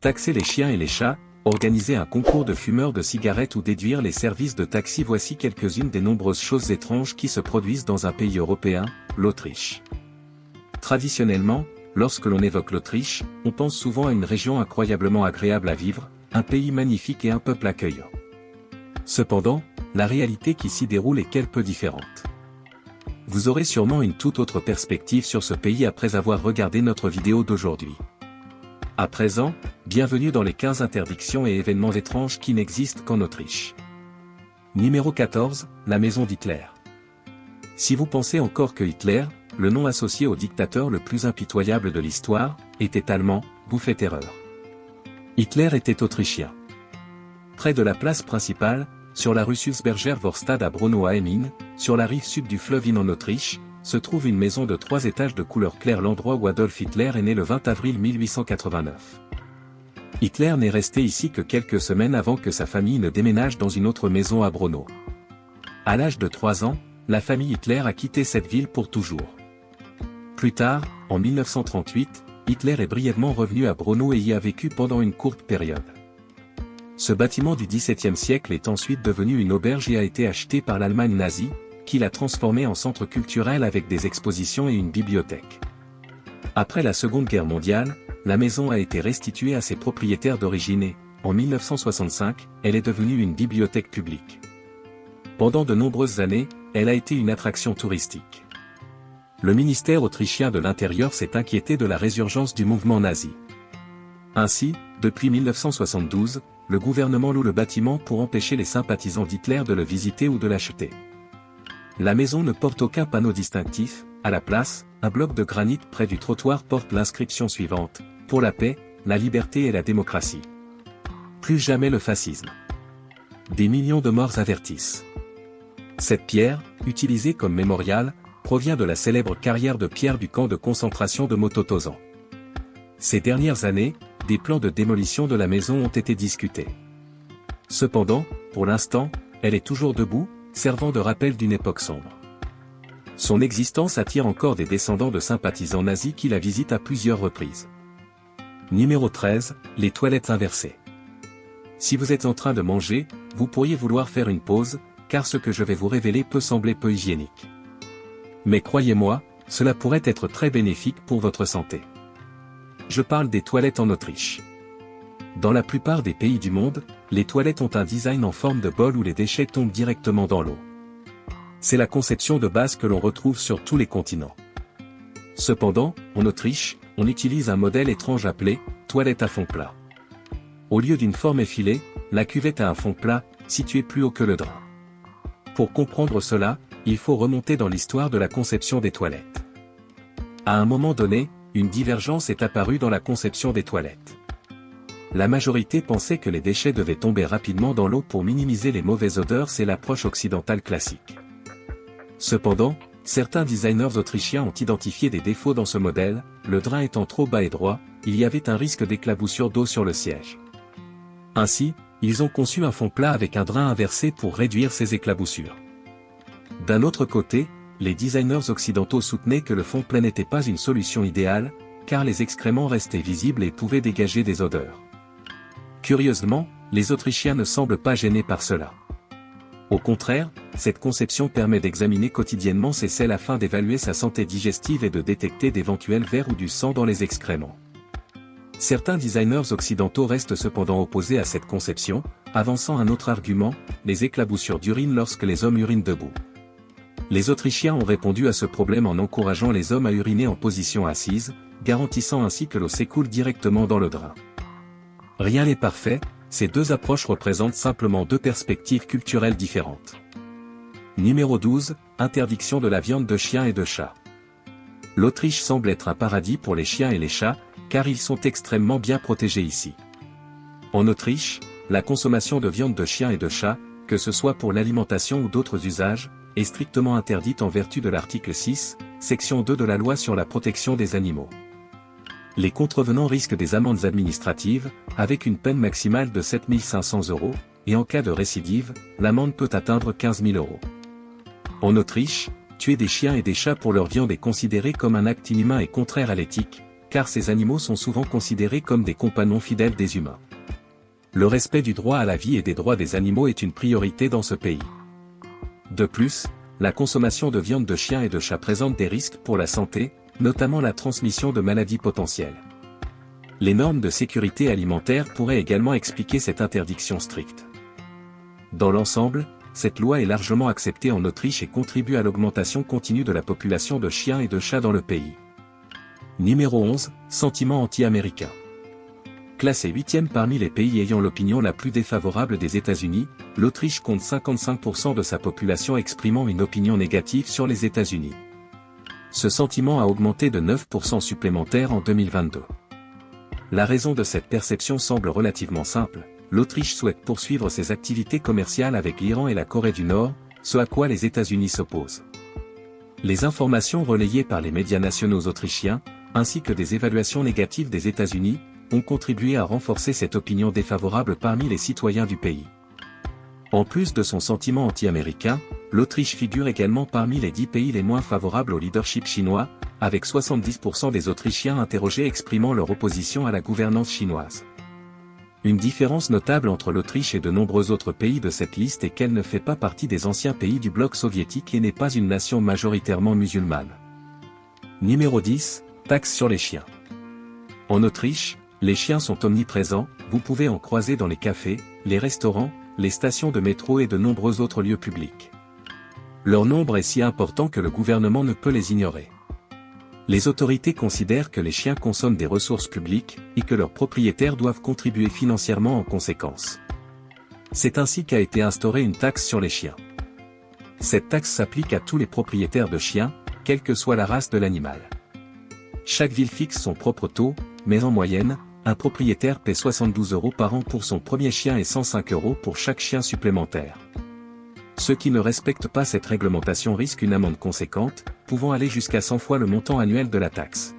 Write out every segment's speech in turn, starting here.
Taxer les chiens et les chats, organiser un concours de fumeurs de cigarettes ou déduire les services de taxi, voici quelques-unes des nombreuses choses étranges qui se produisent dans un pays européen, l'Autriche. Traditionnellement, lorsque l'on évoque l'Autriche, on pense souvent à une région incroyablement agréable à vivre, un pays magnifique et un peuple accueillant. Cependant, la réalité qui s'y déroule est quelque peu différente. Vous aurez sûrement une toute autre perspective sur ce pays après avoir regardé notre vidéo d'aujourd'hui. À présent, bienvenue dans les 15 interdictions et événements étranges qui n'existent qu'en Autriche. Numéro 14, la maison d'Hitler. Si vous pensez encore que Hitler, le nom associé au dictateur le plus impitoyable de l'histoire, était allemand, vous faites erreur. Hitler était autrichien. Près de la place principale, sur la rue Sulzberger Vorstadt à Braunau am Inn, sur la rive sud du fleuve Inn en Autriche, se trouve une maison de 3 étages de couleur claire, l'endroit où Adolf Hitler est né le 20 avril 1889. Hitler n'est resté ici que quelques semaines avant que sa famille ne déménage dans une autre maison à Braunau. À l'âge de 3 ans, la famille Hitler a quitté cette ville pour toujours. Plus tard, en 1938, Hitler est brièvement revenu à Braunau et y a vécu pendant une courte période. Ce bâtiment du XVIIe siècle est ensuite devenu une auberge et a été acheté par l'Allemagne nazie, qui l'a transformé en centre culturel avec des expositions et une bibliothèque. Après la Seconde Guerre mondiale, la maison a été restituée à ses propriétaires d'origine et, en 1965, elle est devenue une bibliothèque publique. Pendant de nombreuses années, elle a été une attraction touristique. Le ministère autrichien de l'Intérieur s'est inquiété de la résurgence du mouvement nazi. Ainsi, depuis 1972, le gouvernement loue le bâtiment pour empêcher les sympathisants d'Hitler de le visiter ou de l'acheter. La maison ne porte aucun panneau distinctif, à la place, un bloc de granit près du trottoir porte l'inscription suivante: « Pour la paix, la liberté et la démocratie. Plus jamais le fascisme. » Des millions de morts avertissent. Cette pierre, utilisée comme mémorial, provient de la célèbre carrière de pierre du camp de concentration de Mauthausen. Ces dernières années, des plans de démolition de la maison ont été discutés. Cependant, pour l'instant, elle est toujours debout, servant de rappel d'une époque sombre. Son existence attire encore des descendants de sympathisants nazis qui la visitent à plusieurs reprises. Numéro 13, les toilettes inversées. Si vous êtes en train de manger, vous pourriez vouloir faire une pause, car ce que je vais vous révéler peut sembler peu hygiénique. Mais croyez-moi, cela pourrait être très bénéfique pour votre santé. Je parle des toilettes en Autriche. Dans la plupart des pays du monde, les toilettes ont un design en forme de bol où les déchets tombent directement dans l'eau. C'est la conception de base que l'on retrouve sur tous les continents. Cependant, en Autriche, on utilise un modèle étrange appelé « toilette à fond plat ». Au lieu d'une forme effilée, la cuvette a un fond plat, situé plus haut que le drain. Pour comprendre cela, il faut remonter dans l'histoire de la conception des toilettes. À un moment donné, une divergence est apparue dans la conception des toilettes. La majorité pensait que les déchets devaient tomber rapidement dans l'eau pour minimiser les mauvaises odeurs, c'est l'approche occidentale classique. Cependant, certains designers autrichiens ont identifié des défauts dans ce modèle, le drain étant trop bas et droit, il y avait un risque d'éclaboussure d'eau sur le siège. Ainsi, ils ont conçu un fond plat avec un drain inversé pour réduire ces éclaboussures. D'un autre côté, les designers occidentaux soutenaient que le fond plat n'était pas une solution idéale, car les excréments restaient visibles et pouvaient dégager des odeurs. Curieusement, les Autrichiens ne semblent pas gênés par cela. Au contraire, cette conception permet d'examiner quotidiennement ses selles afin d'évaluer sa santé digestive et de détecter d'éventuels vers ou du sang dans les excréments. Certains designers occidentaux restent cependant opposés à cette conception, avançant un autre argument, les éclaboussures d'urine lorsque les hommes urinent debout. Les Autrichiens ont répondu à ce problème en encourageant les hommes à uriner en position assise, garantissant ainsi que l'eau s'écoule directement dans le drain. Rien n'est parfait, ces deux approches représentent simplement deux perspectives culturelles différentes. Numéro 12, interdiction de la viande de chiens et de chats. L'Autriche semble être un paradis pour les chiens et les chats, car ils sont extrêmement bien protégés ici. En Autriche, la consommation de viande de chiens et de chats, que ce soit pour l'alimentation ou d'autres usages, est strictement interdite en vertu de l'article 6, section 2 de la loi sur la protection des animaux. Les contrevenants risquent des amendes administratives, avec une peine maximale de 7 500 €, et en cas de récidive, l'amende peut atteindre 15 000 €. En Autriche, tuer des chiens et des chats pour leur viande est considéré comme un acte inhumain et contraire à l'éthique, car ces animaux sont souvent considérés comme des compagnons fidèles des humains. Le respect du droit à la vie et des droits des animaux est une priorité dans ce pays. De plus, la consommation de viande de chien et de chat présente des risques pour la santé, notamment la transmission de maladies potentielles. Les normes de sécurité alimentaire pourraient également expliquer cette interdiction stricte. Dans l'ensemble, cette loi est largement acceptée en Autriche et contribue à l'augmentation continue de la population de chiens et de chats dans le pays. Numéro 11, sentiment anti-américain. Classé 8e parmi les pays ayant l'opinion la plus défavorable des États-Unis, l'Autriche compte 55% de sa population exprimant une opinion négative sur les États-Unis. Ce sentiment a augmenté de 9% supplémentaires en 2022. La raison de cette perception semble relativement simple, l'Autriche souhaite poursuivre ses activités commerciales avec l'Iran et la Corée du Nord, ce à quoi les États-Unis s'opposent. Les informations relayées par les médias nationaux autrichiens, ainsi que des évaluations négatives des États-Unis, ont contribué à renforcer cette opinion défavorable parmi les citoyens du pays. En plus de son sentiment anti-américain, l'Autriche figure également parmi les 10 pays les moins favorables au leadership chinois, avec 70% des Autrichiens interrogés exprimant leur opposition à la gouvernance chinoise. Une différence notable entre l'Autriche et de nombreux autres pays de cette liste est qu'elle ne fait pas partie des anciens pays du bloc soviétique et n'est pas une nation majoritairement musulmane. Numéro 10, taxe sur les chiens. En Autriche, les chiens sont omniprésents, vous pouvez en croiser dans les cafés, les restaurants, les stations de métro et de nombreux autres lieux publics. Leur nombre est si important que le gouvernement ne peut les ignorer. Les autorités considèrent que les chiens consomment des ressources publiques, et que leurs propriétaires doivent contribuer financièrement en conséquence. C'est ainsi qu'a été instaurée une taxe sur les chiens. Cette taxe s'applique à tous les propriétaires de chiens, quelle que soit la race de l'animal. Chaque ville fixe son propre taux, mais en moyenne, un propriétaire paie 72 € par an pour son premier chien et 105 € pour chaque chien supplémentaire. Ceux qui ne respectent pas cette réglementation risquent une amende conséquente, pouvant aller jusqu'à 100 fois le montant annuel de la taxe.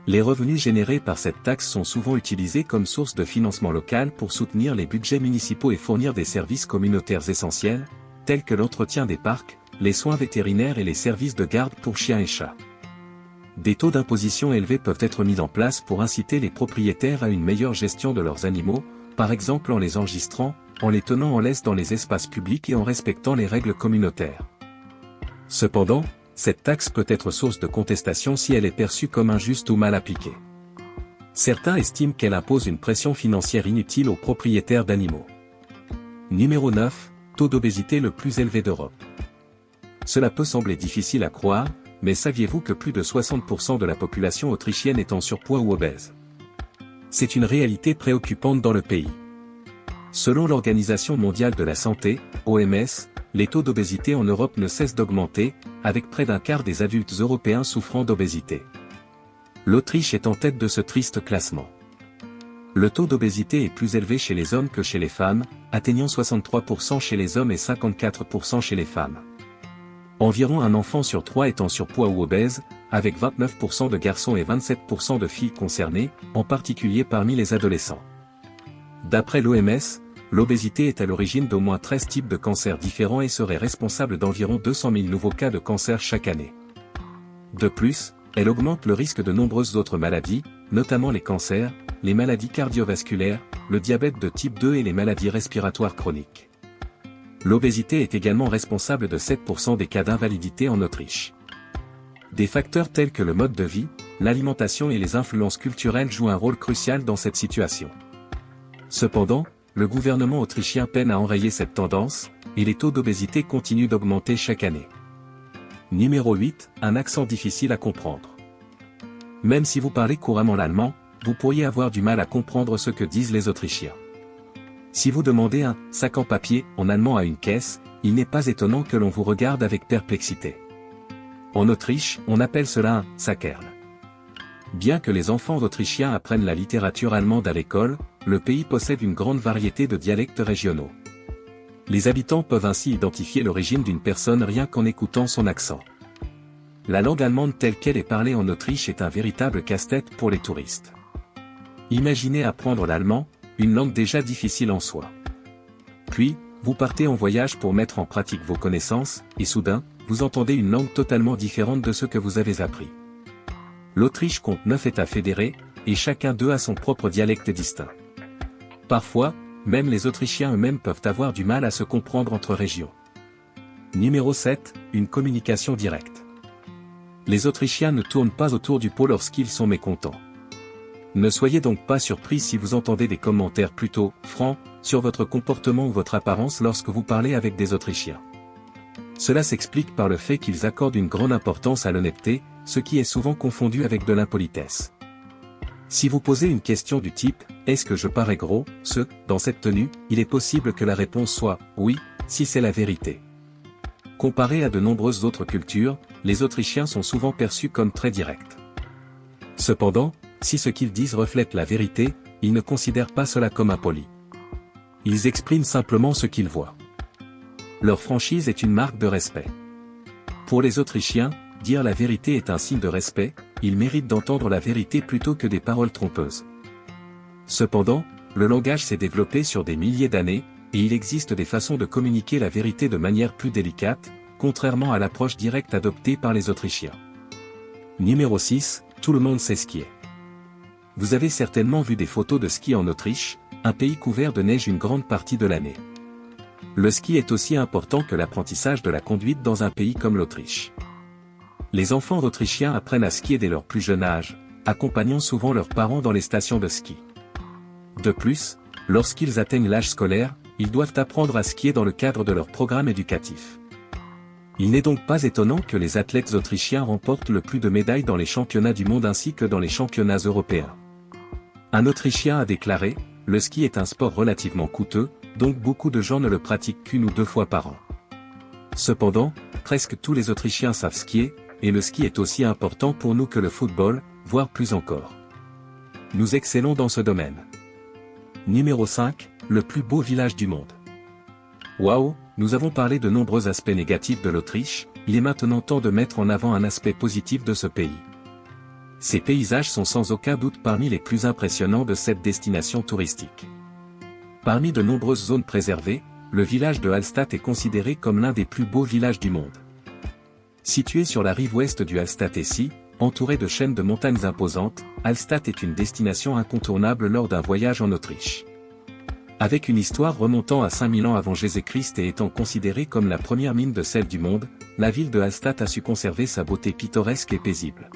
Les revenus générés par cette taxe sont souvent utilisés comme source de financement local pour soutenir les budgets municipaux et fournir des services communautaires essentiels, tels que l'entretien des parcs, les soins vétérinaires et les services de garde pour chiens et chats. Des taux d'imposition élevés peuvent être mis en place pour inciter les propriétaires à une meilleure gestion de leurs animaux, par exemple en les enregistrant, en les tenant en laisse dans les espaces publics et en respectant les règles communautaires. Cependant, cette taxe peut être source de contestation si elle est perçue comme injuste ou mal appliquée. Certains estiment qu'elle impose une pression financière inutile aux propriétaires d'animaux. Numéro 9, taux d'obésité le plus élevé d'Europe. Cela peut sembler difficile à croire, mais saviez-vous que plus de 60% de la population autrichienne est en surpoids ou obèse? C'est une réalité préoccupante dans le pays. Selon l'Organisation mondiale de la santé, OMS, les taux d'obésité en Europe ne cessent d'augmenter, avec près d'un quart des adultes européens souffrant d'obésité. L'Autriche est en tête de ce triste classement. Le taux d'obésité est plus élevé chez les hommes que chez les femmes, atteignant 63% chez les hommes et 54% chez les femmes. Environ un enfant sur 3 est en surpoids ou obèse, avec 29% de garçons et 27% de filles concernés, en particulier parmi les adolescents. D'après l'OMS, l'obésité est à l'origine d'au moins 13 types de cancers différents et serait responsable d'environ 200 000 nouveaux cas de cancer chaque année. De plus, elle augmente le risque de nombreuses autres maladies, notamment les cancers, les maladies cardiovasculaires, le diabète de type 2 et les maladies respiratoires chroniques. L'obésité est également responsable de 7% des cas d'invalidité en Autriche. Des facteurs tels que le mode de vie, l'alimentation et les influences culturelles jouent un rôle crucial dans cette situation. Cependant, le gouvernement autrichien peine à enrayer cette tendance, et les taux d'obésité continuent d'augmenter chaque année. Numéro 8, un accent difficile à comprendre. Même si vous parlez couramment l'allemand, vous pourriez avoir du mal à comprendre ce que disent les Autrichiens. Si vous demandez un « sac en papier » en allemand à une caisse, il n'est pas étonnant que l'on vous regarde avec perplexité. En Autriche, on appelle cela un « Sackerl ». Bien que les enfants autrichiens apprennent la littérature allemande à l'école, le pays possède une grande variété de dialectes régionaux. Les habitants peuvent ainsi identifier l'origine d'une personne rien qu'en écoutant son accent. La langue allemande telle qu'elle est parlée en Autriche est un véritable casse-tête pour les touristes. Imaginez apprendre l'allemand, une langue déjà difficile en soi. Puis, vous partez en voyage pour mettre en pratique vos connaissances, et soudain, vous entendez une langue totalement différente de ce que vous avez appris. L'Autriche compte 9 États fédérés, et chacun d'eux a son propre dialecte distinct. Parfois, même les Autrichiens eux-mêmes peuvent avoir du mal à se comprendre entre régions. Numéro 7, une communication directe. Les Autrichiens ne tournent pas autour du pot lorsqu'ils sont mécontents. Ne soyez donc pas surpris si vous entendez des commentaires plutôt francs sur votre comportement ou votre apparence lorsque vous parlez avec des Autrichiens. Cela s'explique par le fait qu'ils accordent une grande importance à l'honnêteté, ce qui est souvent confondu avec de l'impolitesse. Si vous posez une question du type « Est-ce que je parais gros ?» dans cette tenue, il est possible que la réponse soit « Oui » si c'est la vérité. Comparé à de nombreuses autres cultures, les Autrichiens sont souvent perçus comme très directs. Cependant, si ce qu'ils disent reflète la vérité, ils ne considèrent pas cela comme impoli. Ils expriment simplement ce qu'ils voient. Leur franchise est une marque de respect. Pour les Autrichiens, dire la vérité est un signe de respect, ils méritent d'entendre la vérité plutôt que des paroles trompeuses. Cependant, le langage s'est développé sur des milliers d'années, et il existe des façons de communiquer la vérité de manière plus délicate, contrairement à l'approche directe adoptée par les Autrichiens. Numéro 6, tout le monde sait skier. Vous avez certainement vu des photos de ski en Autriche, un pays couvert de neige une grande partie de l'année. Le ski est aussi important que l'apprentissage de la conduite dans un pays comme l'Autriche. Les enfants autrichiens apprennent à skier dès leur plus jeune âge, accompagnant souvent leurs parents dans les stations de ski. De plus, lorsqu'ils atteignent l'âge scolaire, ils doivent apprendre à skier dans le cadre de leur programme éducatif. Il n'est donc pas étonnant que les athlètes autrichiens remportent le plus de médailles dans les championnats du monde ainsi que dans les championnats européens. Un Autrichien a déclaré « Le ski est un sport relativement coûteux, donc beaucoup de gens ne le pratiquent qu'une ou deux fois par an. Cependant, presque tous les Autrichiens savent skier, et le ski est aussi important pour nous que le football, voire plus encore. Nous excellons dans ce domaine. Numéro 5, le plus beau village du monde. Waouh, nous avons parlé de nombreux aspects négatifs de l'Autriche, il est maintenant temps de mettre en avant un aspect positif de ce pays. Ces paysages sont sans aucun doute parmi les plus impressionnants de cette destination touristique. Parmi de nombreuses zones préservées, le village de Hallstatt est considéré comme l'un des plus beaux villages du monde. Situé sur la rive ouest du Hallstatt-Essi, entouré de chaînes de montagnes imposantes, Hallstatt est une destination incontournable lors d'un voyage en Autriche. Avec une histoire remontant à 5000 ans avant Jésus-Christ et étant considérée comme la première mine de sel du monde, la ville de Hallstatt a su conserver sa beauté pittoresque et paisible.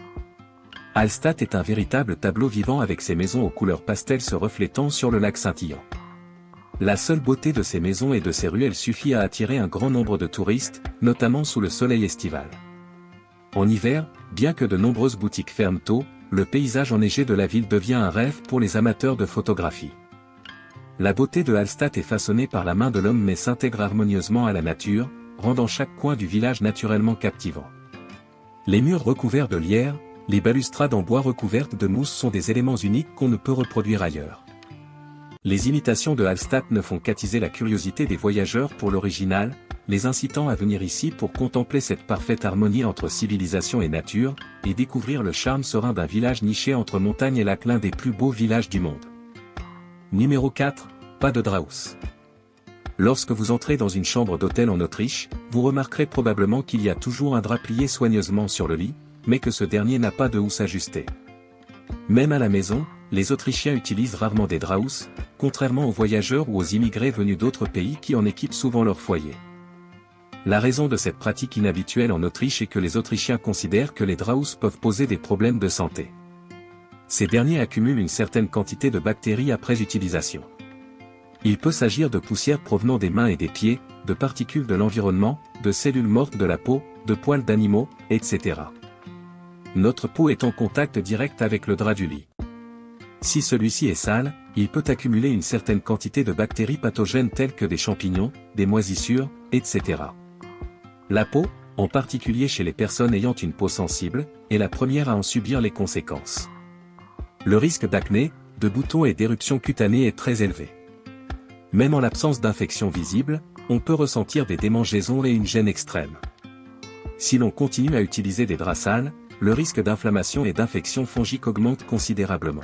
Hallstatt est un véritable tableau vivant avec ses maisons aux couleurs pastel se reflétant sur le lac scintillant. La seule beauté de ces maisons et de ces ruelles suffit à attirer un grand nombre de touristes, notamment sous le soleil estival. En hiver, bien que de nombreuses boutiques ferment tôt, le paysage enneigé de la ville devient un rêve pour les amateurs de photographie. La beauté de Hallstatt est façonnée par la main de l'homme mais s'intègre harmonieusement à la nature, rendant chaque coin du village naturellement captivant. Les murs recouverts de lierre, les balustrades en bois recouvertes de mousse sont des éléments uniques qu'on ne peut reproduire ailleurs. Les imitations de Hallstatt ne font qu'attiser la curiosité des voyageurs pour l'original, les incitant à venir ici pour contempler cette parfaite harmonie entre civilisation et nature, et découvrir le charme serein d'un village niché entre montagnes et lacs, l'un des plus beaux villages du monde. Numéro 4, pas de draus. Lorsque vous entrez dans une chambre d'hôtel en Autriche, vous remarquerez probablement qu'il y a toujours un drap plié soigneusement sur le lit, mais que ce dernier n'a pas de housse ajustée. Même à la maison, les Autrichiens utilisent rarement des draus, contrairement aux voyageurs ou aux immigrés venus d'autres pays qui en équipent souvent leur foyer. La raison de cette pratique inhabituelle en Autriche est que les Autrichiens considèrent que les draus peuvent poser des problèmes de santé. Ces derniers accumulent une certaine quantité de bactéries après utilisation. Il peut s'agir de poussière provenant des mains et des pieds, de particules de l'environnement, de cellules mortes de la peau, de poils d'animaux, etc. Notre peau est en contact direct avec le drap du lit. Si celui-ci est sale, il peut accumuler une certaine quantité de bactéries pathogènes telles que des champignons, des moisissures, etc. La peau, en particulier chez les personnes ayant une peau sensible, est la première à en subir les conséquences. Le risque d'acné, de boutons et d'éruptions cutanées est très élevé. Même en l'absence d'infection visible, on peut ressentir des démangeaisons et une gêne extrême. Si l'on continue à utiliser des draps sales, le risque d'inflammation et d'infection fongique augmente considérablement.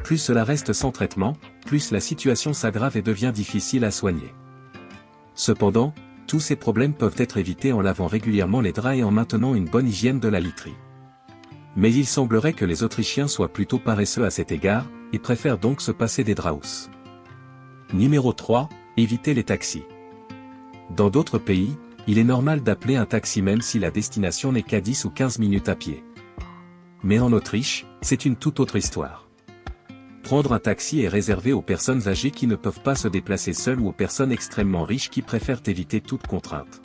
Plus cela reste sans traitement, plus la situation s'aggrave et devient difficile à soigner. Cependant, tous ces problèmes peuvent être évités en lavant régulièrement les draps et en maintenant une bonne hygiène de la literie. Mais il semblerait que les Autrichiens soient plutôt paresseux à cet égard, et préfèrent donc se passer des Draus. Numéro 3, éviter les taxis. Dans d'autres pays, il est normal d'appeler un taxi même si la destination n'est qu'à 10 ou 15 minutes à pied. Mais en Autriche, c'est une toute autre histoire. Prendre un taxi est réservé aux personnes âgées qui ne peuvent pas se déplacer seules ou aux personnes extrêmement riches qui préfèrent éviter toute contrainte.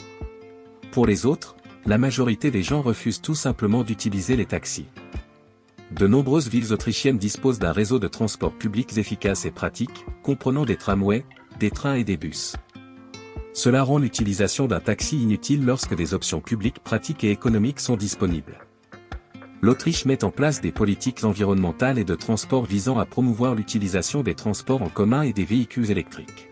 Pour les autres, la majorité des gens refusent tout simplement d'utiliser les taxis. De nombreuses villes autrichiennes disposent d'un réseau de transports publics efficace et pratique, comprenant des tramways, des trains et des bus. Cela rend l'utilisation d'un taxi inutile lorsque des options publiques pratiques et économiques sont disponibles. L'Autriche met en place des politiques environnementales et de transport visant à promouvoir l'utilisation des transports en commun et des véhicules électriques.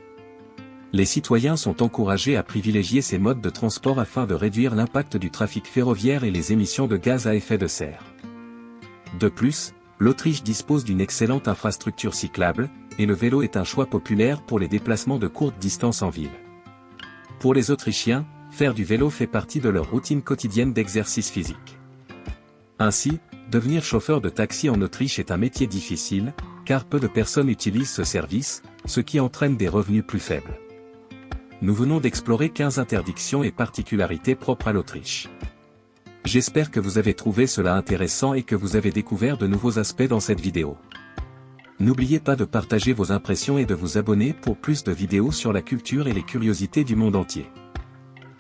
Les citoyens sont encouragés à privilégier ces modes de transport afin de réduire l'impact du trafic ferroviaire et les émissions de gaz à effet de serre. De plus, l'Autriche dispose d'une excellente infrastructure cyclable, et le vélo est un choix populaire pour les déplacements de courte distance en ville. Pour les Autrichiens, faire du vélo fait partie de leur routine quotidienne d'exercice physique. Ainsi, devenir chauffeur de taxi en Autriche est un métier difficile, car peu de personnes utilisent ce service, ce qui entraîne des revenus plus faibles. Nous venons d'explorer 15 interdictions et particularités propres à l'Autriche. J'espère que vous avez trouvé cela intéressant et que vous avez découvert de nouveaux aspects dans cette vidéo. N'oubliez pas de partager vos impressions et de vous abonner pour plus de vidéos sur la culture et les curiosités du monde entier.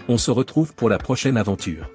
On se retrouve pour la prochaine aventure.